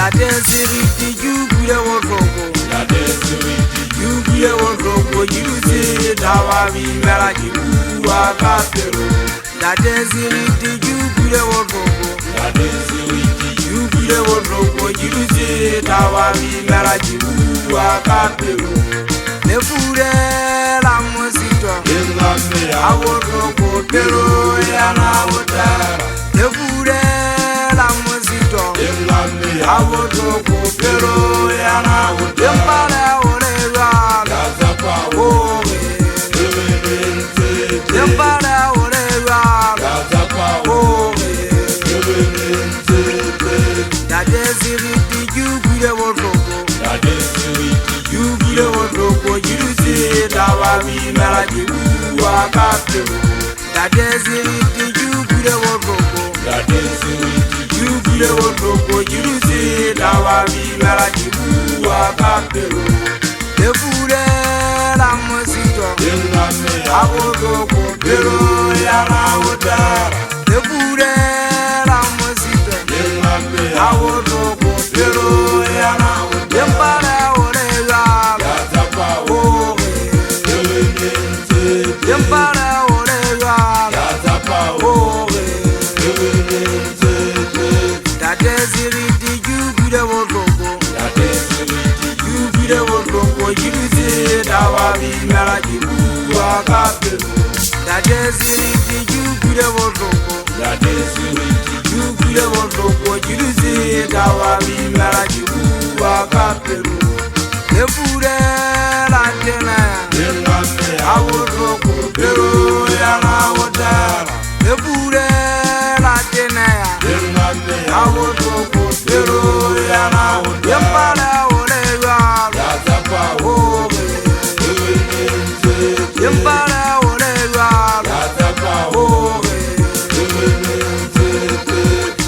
La desiriti you gure wodrogo. La desiriti You gure wodrogo. You say dawa bi mera jibu akapero. La desiriti you gure wodrogo. La desiriti You gure wodrogo. You say dawa bi mera jibu akapero. Ne fure la musito. Iname ya Awodrogo pero ya na wotara. Ne fure la musito. Iname ya Awodrogo pero ya na wotara. Yempara orega. Gazapa Oh, Ebenente yempara orega. Gazapa Oh, Ebenente la desiriti you gure wodrogo. La desiriti You gure wodrogo. You say dawa bi mera jibu akapero. La desiriti you gure wodrogo. La desiriti You gure wodrogo. You say dawa bi mera jibu akapero. Ne fure la musito. Iname ya Awodrogo pero ya na wotara. Ne fure la musito. Iname ya Awodrogo pero ya na wotara. Yempara orega. Gazapa Oh, Ebenente yempara orega. Gazapa Oh, Ebenente la desiriti you gure wodrogo. La desiriti You gure wodrogo. You say dawa bi mera jibu akapero. La desiriti you gure wodrogo. La desiriti You gure wodrogo. You say dawa bi mera jibu akapero. Ne fure la tena. Iname ya Awodrogo pero ya na wotara. Ne fure la tena. Iname ya Awodrogo pero ya na wotara. Yempara orega. Gazapa Oh, Ebenente yempara orega. Gazapa Oh, Ebenente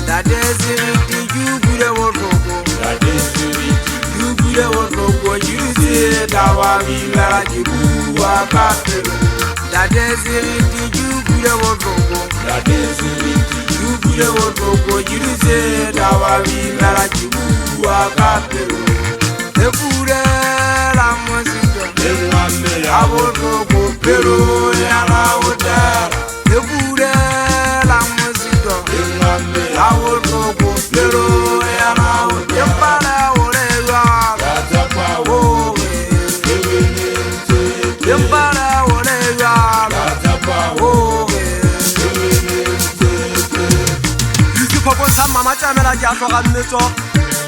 la desiriti you gure wodrogo. La desiriti You gure wodrogo. You say dawa bi mera jibu akapero. La desiriti you gure wodrogo. La desiriti You gure wodrogo. You say dawa bi mera jibu akapero. Ne fure la musito. Iname ya Awodrogo pero ya na wotara. Ne fure la musito. Iname ya Awodrogo pero ya na wotara. Yempara orega. Gazapa Oh, Ebenente yempara orega. Gazapa Oh, Ebenente yuki poko sa mama tsamela ke a tloga mmetso.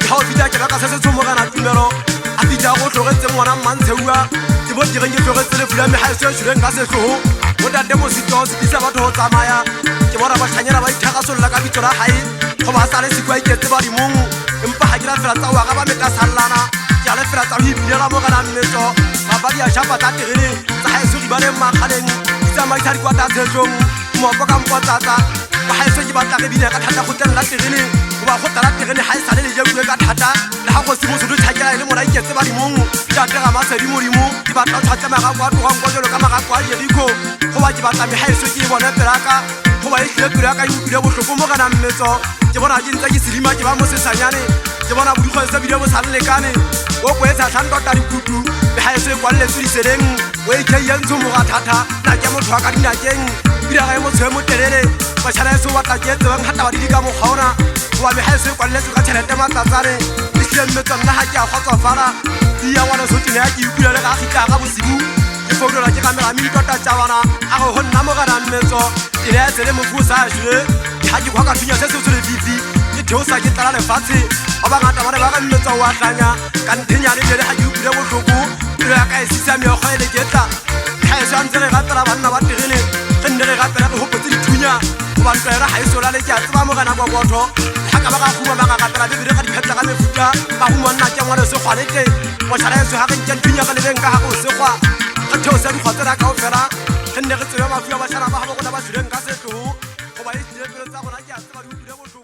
Ga o fita ke reka se se tsomogana tumelo. A fita go tlogetse ngwana mmantsheua. Ke bo ke reng ke tlogetse lefu la megaetso e tshwireng ka setlogo. Mo tate mosito se tlisa batho go tsamaya. Ke bona batlhanyela ba ithakasolola ka bitso la gae. Go ba sale sekwa iketse badimong. Empa ga ke ra fela tsa oaga ba metasallana. Ke a le fela tsa go ipilela mo kana mmetso. Babadi a shapa tsa terene tsa gae se ba le makgaleng. Di tsamaisa dikwata tsetong. Mopo ka mpotsatsa. Ba gae ke batla re bina ka thata go tella terene. Go ba go tala terene ga e sale le jeue ka thata. Le ga go se mosodo tshakela le mona iketse badimong. Ke atega masedi modimo. Ke batla tshwatsa magago a tlogang kwa jalo ka magago a Jeriko. Go ba ke batla megaetso ke e bone pelaka. Go ba e tlile pelo ya ka ikuile botlhoko mo kana mmetso. Ke bona ke ntse ke sedima ke ba mo sesanyane. Ke bona bodikgwe se bile bo sa lekane. O go etsa tlhantota dikutu. Megaetso e kwalletswe diseleng. O e kei entso mo ga thata. Na ke motho wa ka dinakeng. Pila ga e motho e motelele. Batšhana e se o batla ke etse bang gata badidi ka mokgaona. Goba megaetso e kwalletswe ka tšhelete matsatsane. E tlile mmetso nna ga ke a kgotsofala. Di ya ngwana sotene ya ke ikuela le ga gitla ga bosibu. Ke founola ke gamela minitota tša bana. A go go nna mo kana mmetso. Ke le ya tsele motho o sa jure. Ga ke kwa ka thunya se se se lefifi. Ke theosa ke tlala lefatshe. Ba bangata ba ne ba ka mmetso wa tlanya. Ka nthenyane bjele ga ke ikuile botlhoko. Pelo ya ka e sisa meokgo e leketla. Gaetso a ntse re gatela banna ba terene. Ge nne re gatela re gopetse dithunya. Goba tlwaela ga e sola le ke a tseba mo kana kokotho. Ga ka ba ga guma ba ga gatela bebele ga diphetla ka mefuta. Ba guma nna ke ngwane sekgwalete. Mošhala eso ga ge nke nthunya ka lebeng ka ga go sekgwa. Ge theosa dikgotsela kao fela. Ge nne re tsebe mafu a bašhana ba ga bo gona ba tlileng ka setlogo. Goba e tlile pelo tsa gona ke a tseba di utlwile botlhoko.